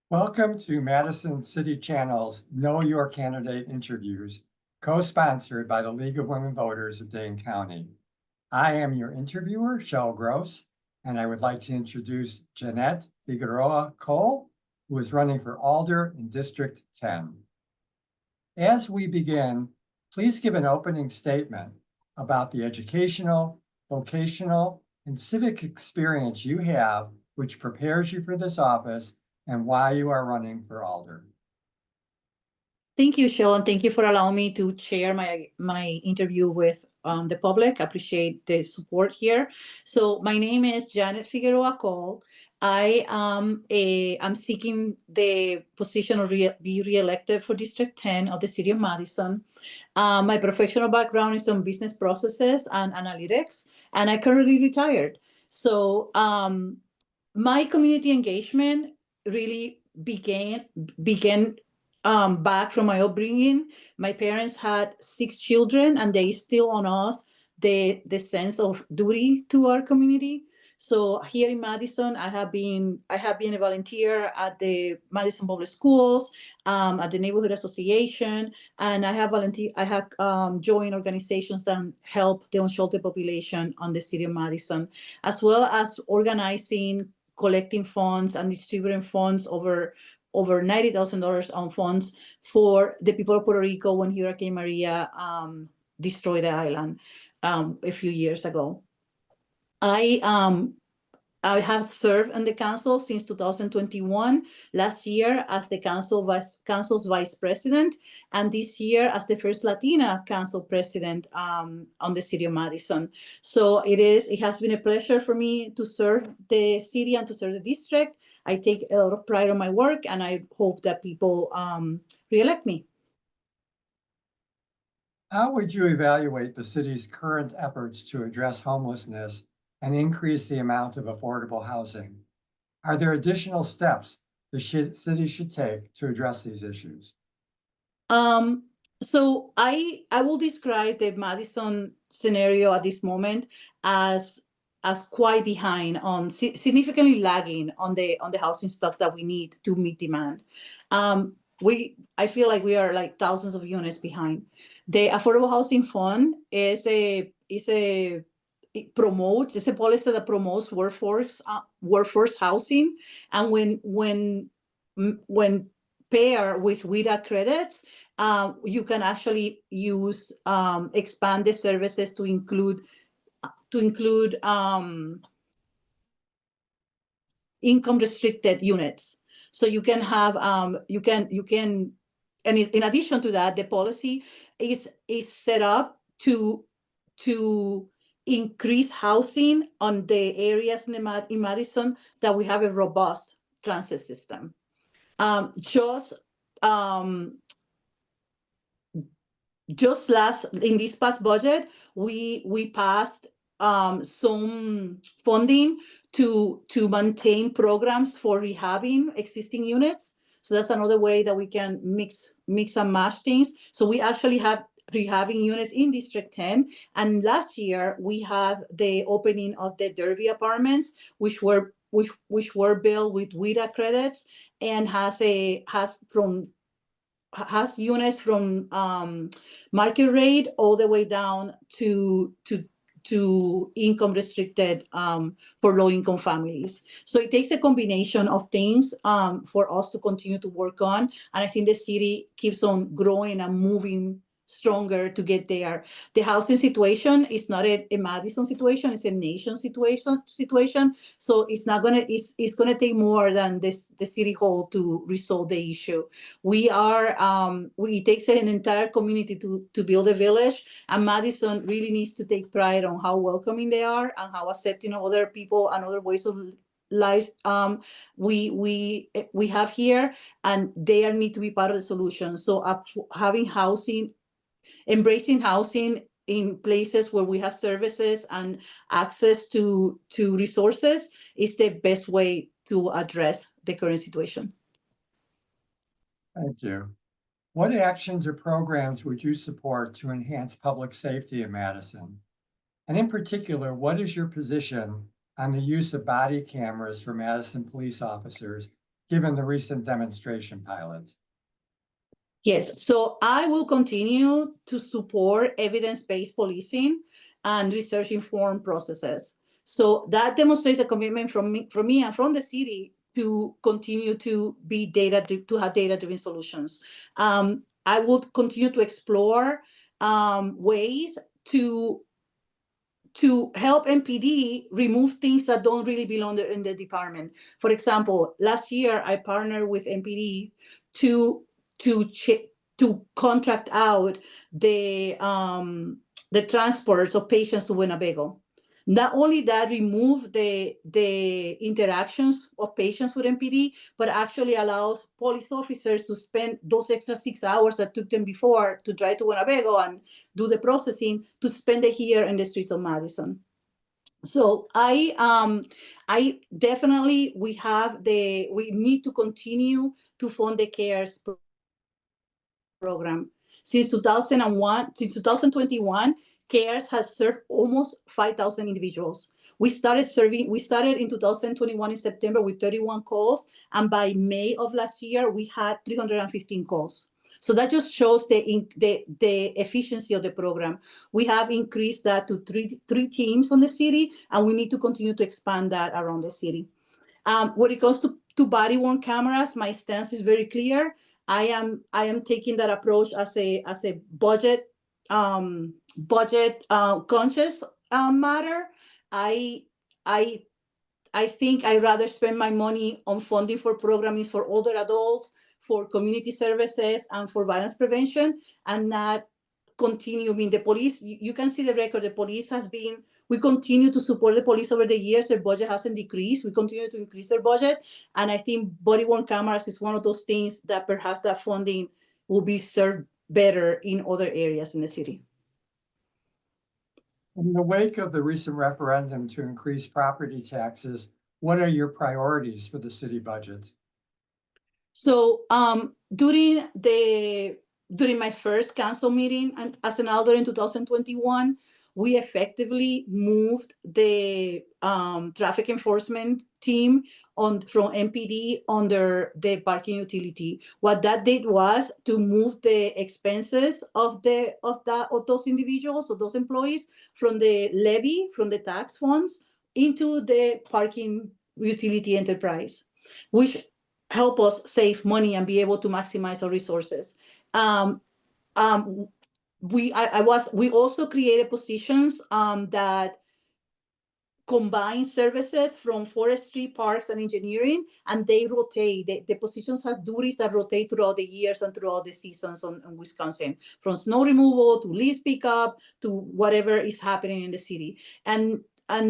Welcome to Madison City Channel's Know Your Candidate interviews, co-sponsored by the League of Women Voters of Dane County. I am your interviewer, Shel Gross, and I would like to introduce Yannette Figueroa Cole, who is running for Alder in District 10. As we begin, please give an opening statement about the educational, vocational, and civic experience you have which prepares you for this office and why you are running for Alder. Thank you, Sean. Thank you for allowing me to share my interview with the public. I appreciate the support here. So my name is Yannette Figueroa Cole. I'm seeking the position of be reelected for District 10 of the City of Madison. My professional background is on business processes and analytics, and I currently retired. So my community engagement really began back from my upbringing. My parents had 6 children, and they still on us the sense of duty to our community. So here in Madison, I have been a volunteer at the Madison Public Schools, at the Neighborhood Association, and I have joined organizations that help the unsheltered population on the city of Madison, as well as organizing, collecting funds and distributing funds over $90,000 on funds for the people of Puerto Rico when Hurricane Maria destroyed the island a few years ago. I have served on the council since 2021, last year as the council's vice president, and this year as the first Latina council president on the city of Madison. So it has been a pleasure for me to serve the city and to serve the district. I take a lot of pride on my work, and I hope that people reelect me. How would you evaluate the city's current efforts to address homelessness and increase the amount of affordable housing? Are there additional steps the city should take to address these issues? So I will describe the Madison scenario at this moment as quite behind on significantly lagging on the housing stock that we need to meet demand. I feel like we are like thousands of units behind. The Affordable Housing Fund is a it promotes, it's a policy that promotes workforce housing, and when pair with WIDA credits, you can actually use expand the services to include income restricted units. So you can have and in addition to that, the policy is set up to increase housing on the areas in Madison that we have a robust transit system. Just in this past budget, we passed some funding to maintain programs for rehabbing existing units. So that's another way that we can mix and match things. So we actually have rehabbing units in District 10. And last year we had the opening of the Derby apartments, which were built with WIDA credits and has units from market rate all the way down to income restricted for low income families. So it takes a combination of things for us to continue to work on. And I think the city keeps on growing and moving stronger to get there. The housing situation is not a Madison situation, it's a nation situation. So it's gonna take more than the city hall to resolve the issue. It takes an entire community to build a village, and Madison really needs to take pride on how welcoming they are and how accepting of other people and other ways of life we have here, and they need to be part of the solution. So having housing, embracing housing in places where we have services and access to resources is the best way to address the current situation. Thank you. What actions or programs would you support to enhance public safety in Madison? And in particular, what is your position on the use of body cameras for Madison police officers given the recent demonstration pilot? Yes, so I will continue to support evidence-based policing and research-informed processes. So that demonstrates a commitment from me and from the city to continue to be to have data-driven solutions. I would continue to explore ways to help MPD remove things that don't really belong in the department. For example, last year I partnered with MPD to to contract out the transports of patients to Winnebago. Not only that, remove the interactions of patients with MPD, but actually allows police officers to spend those extra 6 hours that took them before to drive to Winnebago and do the processing, to spend it here in the streets of Madison. So I definitely, we need to continue to fund the CARES program. Since 2021, CARES has served almost 5,000 individuals. We started in 2021 in September with 31 calls, and by May of last year, we had 315 calls. So that just shows the efficiency of the program. We have increased that to three teams on the city, and we need to continue to expand that around the city. When it comes to body-worn cameras, my stance is very clear. I am taking that approach as a budget conscious matter. I think I'd rather spend my money on funding for programming for older adults, for community services, and for violence prevention, and not continue. I mean, the police, you can see the record. The police we continue to support the police over the years. Their budget hasn't decreased. We continue to increase their budget. And I think body-worn cameras is one of those things that perhaps that funding will be served better in other areas in the city. In the wake of the recent referendum to increase property taxes, what are your priorities for the city budget? So during my first council meeting as an elder in 2021, we effectively moved the traffic enforcement team from MPD under the parking utility. What that did was to move the expenses of those individuals, of those employees, from the levy, from the tax funds, into the parking utility enterprise, which help us save money and be able to maximize our resources. We also created positions that combine services from forestry, parks, and engineering, and they rotate. The positions have duties that rotate throughout the years and throughout the seasons in Wisconsin, from snow removal to leaves pickup to whatever is happening in the city. And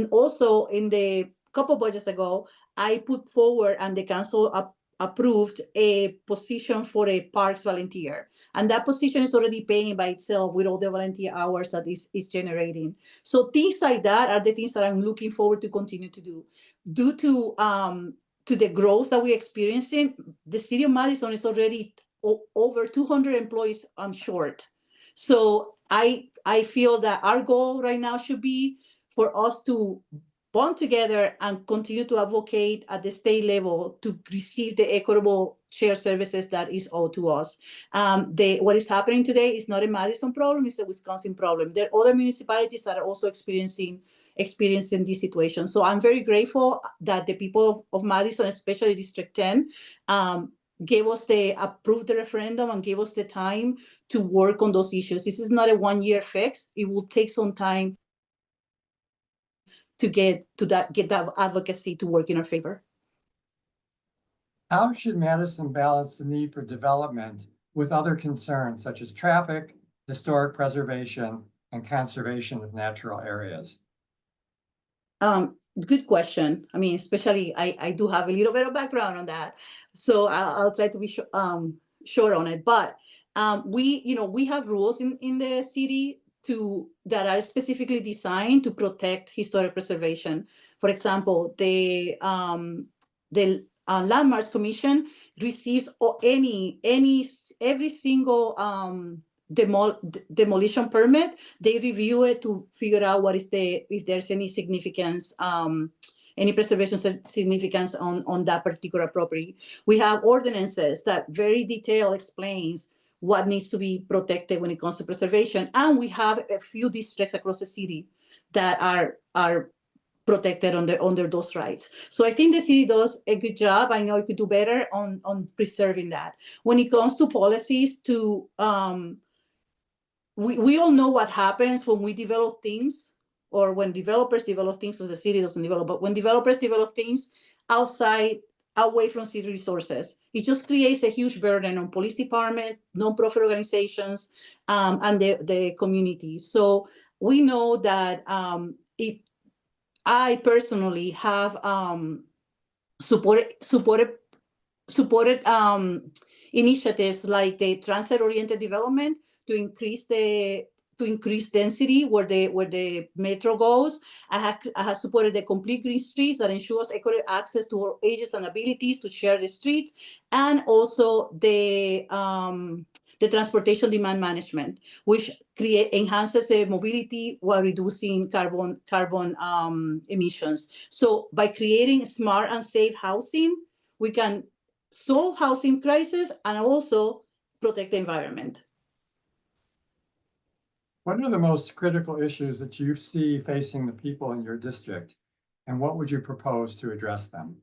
also in the couple budgets ago, I put forward and the council approved a position for a parks volunteer. And that position is already paying by itself with all the volunteer hours that is generating. So things like that are the things that I'm looking forward to continue to do. Due to the growth that we're experiencing, the city of Madison is already over 200 employees short. So I feel that our goal right now should be for us to bond together and continue to advocate at the state level to receive the equitable shared services that is owed to us. What is happening today is not a Madison problem, it's a Wisconsin problem. There are other municipalities that are also experiencing this situation. So I'm very grateful that the people of Madison, especially District 10, approved the referendum and gave us the time to work on those issues. This is not a one-year fix. It will take some time to get that advocacy to work in our favor. How should Madison balance the need for development with other concerns such as traffic, historic preservation, and conservation of natural areas? Good question. I mean, especially I do have a little bit of background on that, so I'll try to be short on it. But we have rules in the city that are specifically designed to protect historic preservation. For example, the Landmarks Commission receives every single demolition permit. They review it to figure out if there's any significance any preservation significance on that particular property. We have ordinances that very detailed explains what needs to be protected when it comes to preservation. And we have a few districts across the city that are protected under those rights. So I think the city does a good job. I know it could do better on preserving that. When it comes to policies, we all know what happens when we develop things, or when developers develop things, because the city doesn't develop, but when developers develop things away from city resources, it just creates a huge burden on police department, nonprofit organizations, and the community. So we know that I personally have supported initiatives like the transit-oriented development to increase density where the metro goes. I have supported the complete green streets that ensures equal access to all ages and abilities to share the streets, and also the transportation demand management, which enhances the mobility while reducing carbon emissions. So by creating smart and safe housing, we can solve housing crisis and also protect the environment. What are the most critical issues that you see facing the people in your district, and what would you propose to address them?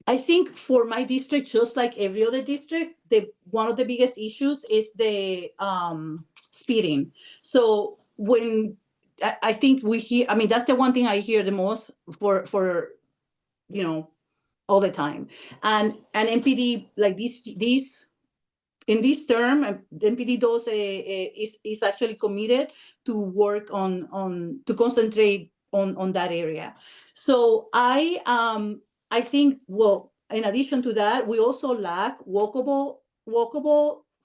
I think for my district, just like every other district, one of the biggest issues is the speeding. So when I think we hear, I mean, that's the one thing I hear the most for all the time, and NPD, like this in this term, the NPD does is actually committed to work to concentrate on that area. So I think, well, in addition to that, we also lack walkable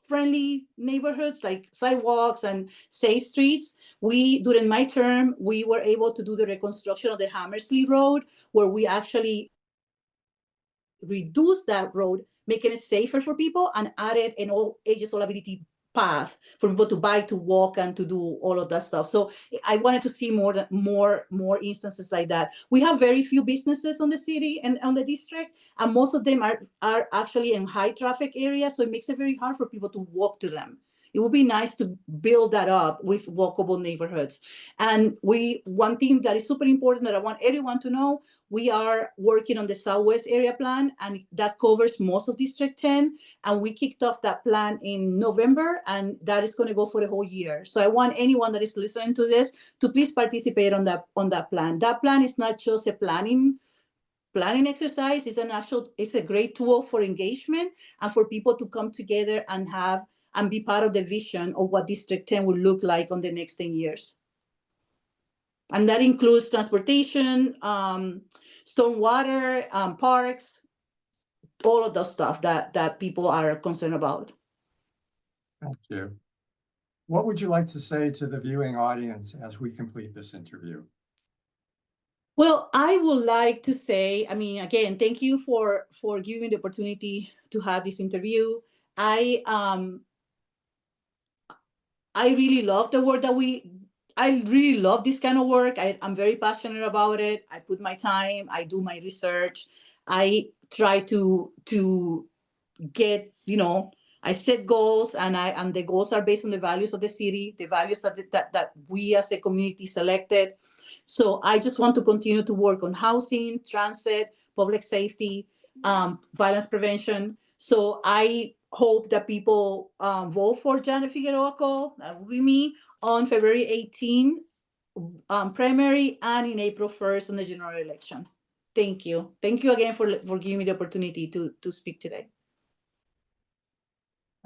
friendly neighborhoods like sidewalks and safe streets. During my term, we were able to do the reconstruction of the Hammersley Road, where we actually reduce that road, making it safer for people, and added an all ages all ability path for people to bike, to walk, and to do all of that stuff. So I wanted to see more instances like that. We have very few businesses on the city and on the district, and most of them are actually in high traffic areas, so it makes it very hard for people to walk to them. It would be nice to build that up with walkable neighborhoods. And one thing that is super important that I want everyone to know, we are working on the Southwest Area Plan, and that covers most of District 10. And we kicked off that plan in November, and that is going to go for the whole year. So I want anyone that is listening to this to please participate on that plan. That plan is not just a planning exercise. It's a great tool for engagement and for people to come together and be part of the vision of what District 10 will look like on the next 10 years. And that includes transportation, stormwater, parks, all of the stuff that people are concerned about. Thank you. What would you like to say to the viewing audience as we complete this interview? Well, I would like to say, I mean, again, thank you for giving me the opportunity to have this interview. I really love the work I really love this kind of work. I'm very passionate about it. I put my time, I do my research. I try to get, I set goals, and the goals are based on the values of the city, the values that we as a community selected. So I just want to continue to work on housing, transit, public safety, violence prevention. So I hope that people vote for Yannette Figueroa Cole, that will be me, on February 18 primary, and in April 1st on the general election. Thank you. Thank you again for giving me the opportunity to speak today.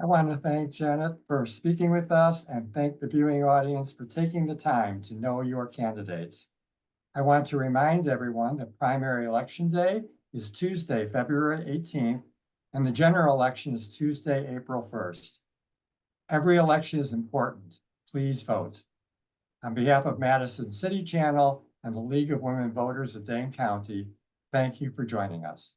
I want to thank Yannette for speaking with us, and thank the viewing audience for taking the time to know your candidates. I want to remind everyone that primary election day is Tuesday, February 18th, and the general election is Tuesday, April 1st. Every election is important. Please vote. On behalf of Madison City Channel and the League of Women Voters of Dane County, thank you for joining us.